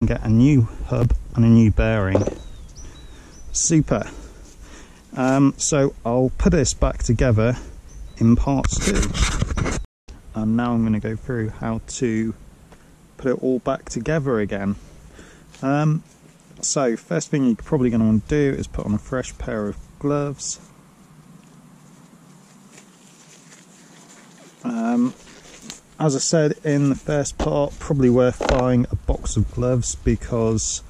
get a new hub and a new bearing. Super. So I'll put this back together in parts 2. And now I'm going to go through how to put it all back together again. So first thing you're probably going to want to do is put on a fresh pair of gloves. As I said in the first part, probably worth buying a box of gloves because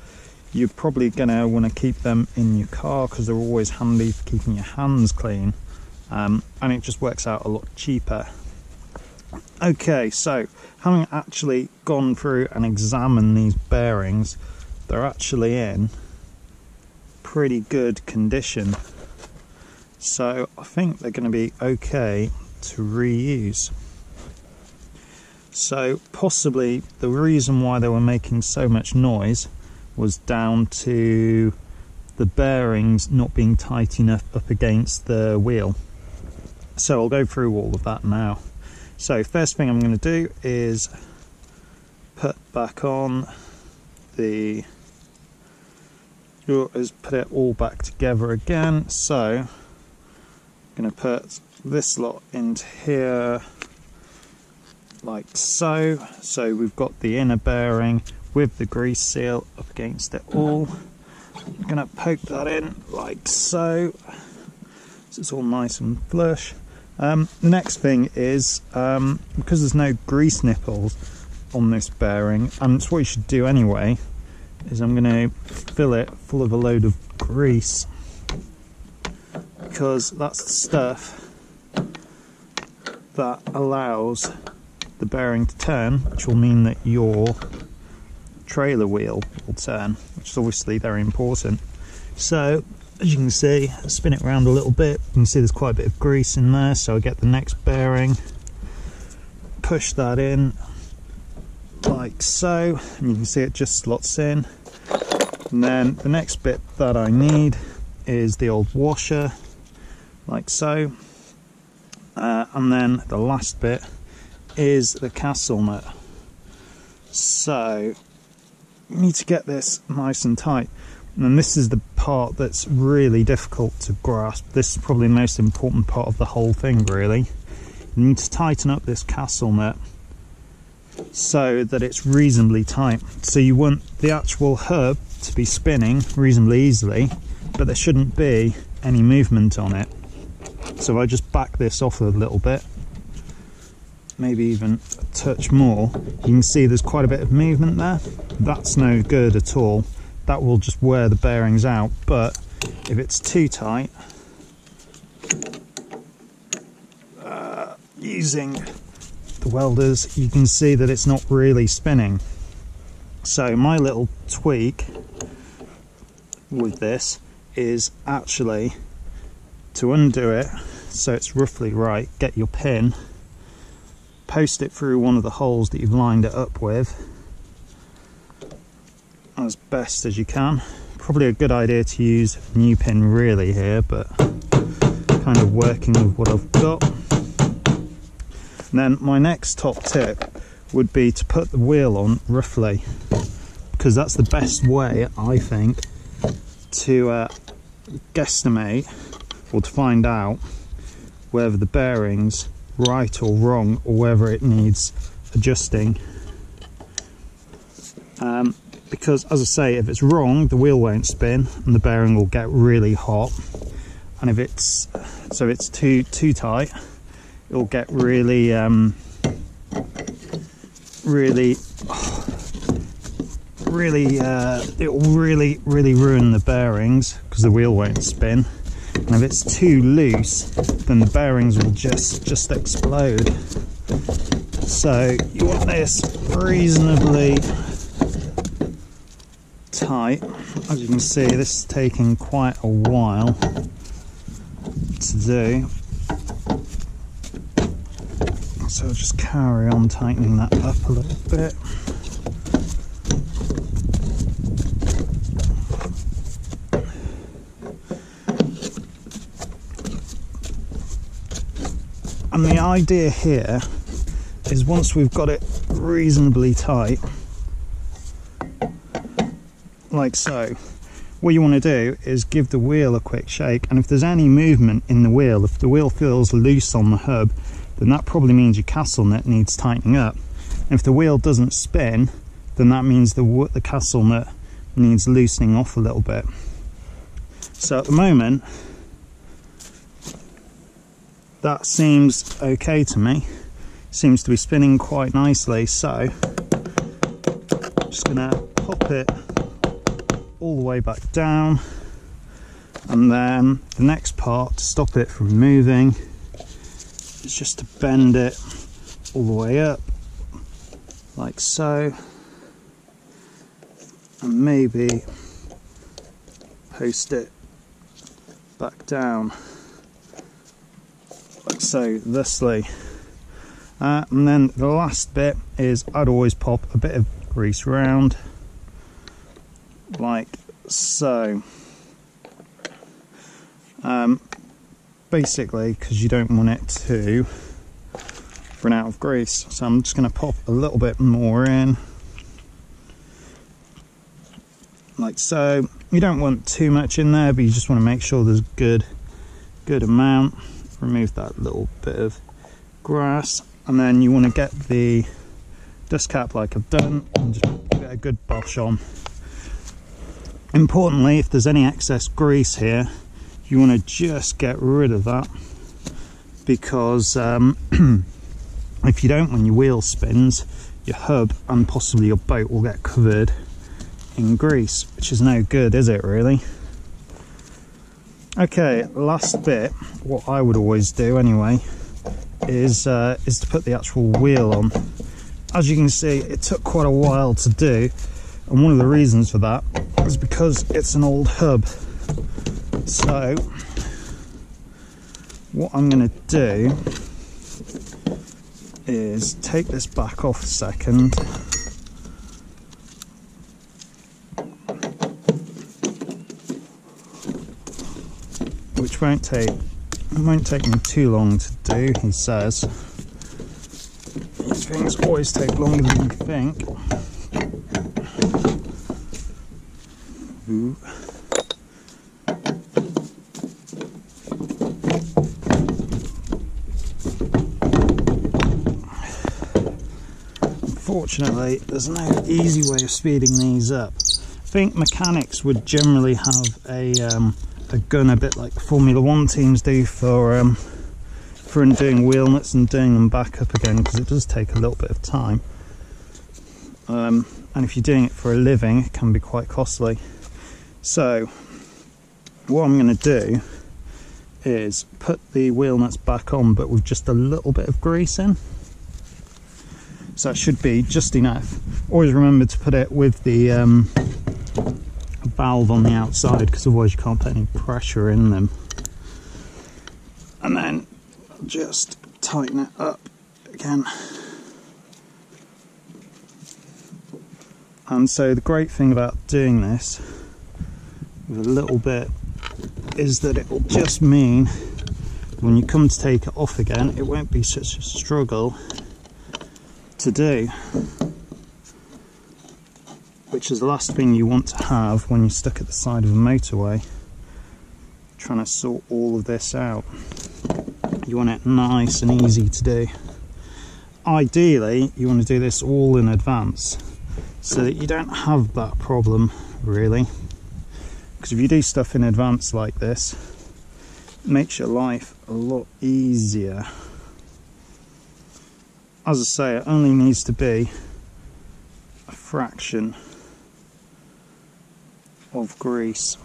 you're probably going to want to keep them in your car because they're always handy for keeping your hands clean, and it just works out a lot cheaper. Okay, so having actually gone through and examined these bearings, they're actually in pretty good condition, so I think they're going to be okay to reuse. So possibly the reason why they were making so much noise was down to the bearings not being tight enough up against the wheel. So I'll go through all of that now. So first thing I'm going to do is put back on the, put it all back together again. So I'm going to put this lot into here like so. So we've got the inner bearing with the grease seal up against it all. I'm going to poke that in like so, so it's all nice and flush. The next thing is, because there's no grease nipples on this bearing, and it's what you should do anyway, is I'm going to fill it full of a load of grease, because that's the stuff that allows the bearing to turn, which will mean that your trailer wheel will turn, which is obviously very important. So as you can see, spin it around a little bit, you can see there's quite a bit of grease in there, so I get the next bearing, push that in like so, and you can see it just slots in. And then the next bit that I need is the old washer, like so, and then the last bit is the castle nut. So you need to get this nice and tight, and this is the part that's really difficult to grasp. This is probably the most important part of the whole thing, really. You need to tighten up this castle nut so that it's reasonably tight. So you want the actual hub to be spinning reasonably easily, but there shouldn't be any movement on it. So if I just back this off a little bit, maybe even a touch more, you can see there's quite a bit of movement there. That's no good at all. That will just wear the bearings out. But if it's too tight, using the welders, you can see that it's not really spinning. So my little tweak with this is actually to undo it so it's roughly right. Get your pin, post it through one of the holes that you've lined it up with as best as you can. Probably a good idea to use a new pin really here, but kind of working with what I've got. And then my next top tip would be to put the wheel on roughly, because that's the best way, I think, to guesstimate or to find out whether the bearing's right or wrong, or whether it needs adjusting. Because as I say, if it's wrong, the wheel won't spin and the bearing will get really hot, and if it's too tight, it'll get really ruin the bearings because the wheel won't spin. And if it's too loose, then the bearings will just explode. So you want this reasonably tight. As you can see, this is taking quite a while to do. So I'll just carry on tightening that up a little bit. And the idea here is once we've got it reasonably tight, like so. What you want to do is give the wheel a quick shake, and if there's any movement in the wheel, if the wheel feels loose on the hub, then that probably means your castle nut needs tightening up. And if the wheel doesn't spin, then that means the castle nut needs loosening off a little bit. So at the moment, that seems okay to me. Seems to be spinning quite nicely, so I'm just gonna pop it all the way back down, and then the next part to stop it from moving is just to bend it all the way up like so, and maybe post it back down like so, thusly. And then the last bit is I'd always pop a bit of grease round like so, basically because you don't want it to run out of grease. So I'm just going to pop a little bit more in like so. You don't want too much in there, but you just want to make sure there's good amount. Remove that little bit of grass, and then you want to get the dust cap like I've done and just give it a good bosh on. Importantly, if there's any excess grease here, you want to just get rid of that, because if you don't, when your wheel spins, your hub and possibly your boat will get covered in grease, which is no good, is it really? Okay, last bit, what I would always do anyway, is to put the actual wheel on. As you can see, it took quite a while to do, and one of the reasons for that is because it's an old hub. So what I'm going to do is take this back off a second, which won't take me too long to do. He says these things always take longer than you think. Ooh. Unfortunately, there's no easy way of speeding these up. I think mechanics would generally have a gun a bit like the Formula 1 teams do for undoing wheel nuts and doing them back up again, because it does take a little bit of time. And if you're doing it for a living, it can be quite costly. So what I'm going to do is put the wheel nuts back on, but with just a little bit of grease in. So it should be just enough. Always remember to put it with the valve on the outside, because otherwise you can't put any pressure in them. And then just tighten it up again. And so the great thing about doing this with a little bit is that it will just mean when you come to take it off again, it won't be such a struggle to do, which is the last thing you want to have when you're stuck at the side of a motorway trying to sort all of this out. You want it nice and easy to do. Ideally, you want to do this all in advance so that you don't have that problem, really, because if you do stuff in advance like this, it makes your life a lot easier. As I say, it only needs to be a fraction of grease.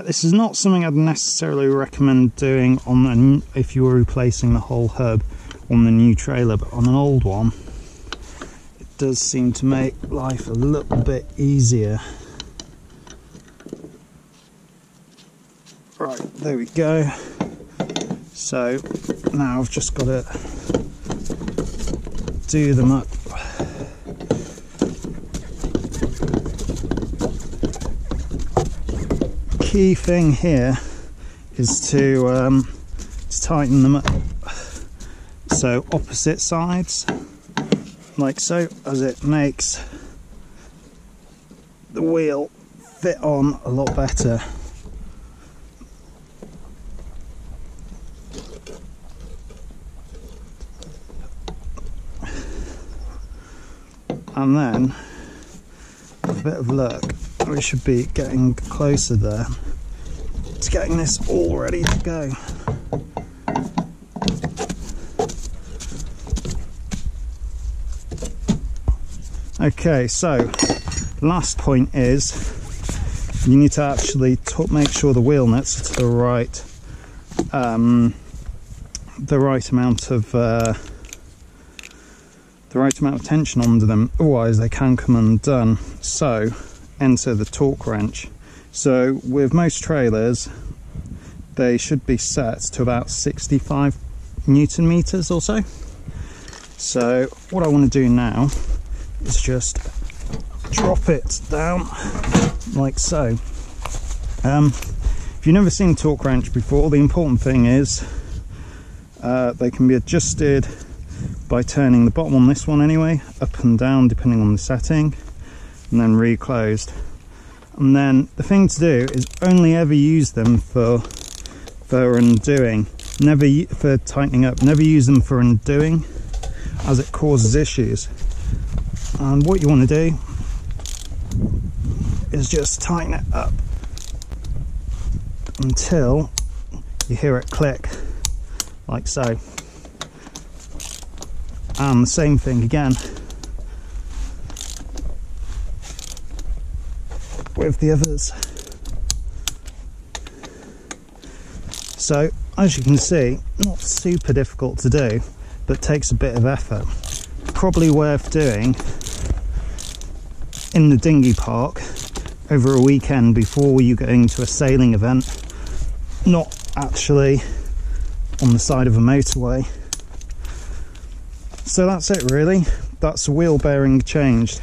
This is not something I'd necessarily recommend doing on if you were replacing the whole hub on the new trailer, but on an old one it does seem to make life a little bit easier. Right, there we go. So now I've just got to do them up. Key thing here is to tighten them up. So opposite sides, like so, as it makes the wheel fit on a lot better. And then, with a bit of luck, we should be getting closer there to getting this all ready to go. Okay, so last point is you need to actually make sure the wheel nuts are to the right amount of tension under them, otherwise they can come undone. So enter the torque wrench. So with most trailers they should be set to about 65 Newton meters or so. So what I want to do now is just drop it down like so. If you've never seen a torque wrench before, the important thing is they can be adjusted by turning the bottom on this one anyway, up and down depending on the setting, and then reclosed. And then the thing to do is only ever use them for undoing, never for tightening up, never use them for undoing, as it causes issues. And what you want to do is just tighten it up until you hear it click, like so. And the same thing again with the others. So as you can see, not super difficult to do, but takes a bit of effort. Probably worth doing in the dinghy park over a weekend before you go into a sailing event, not actually on the side of a motorway. So that's it really, that's the wheel bearing changed.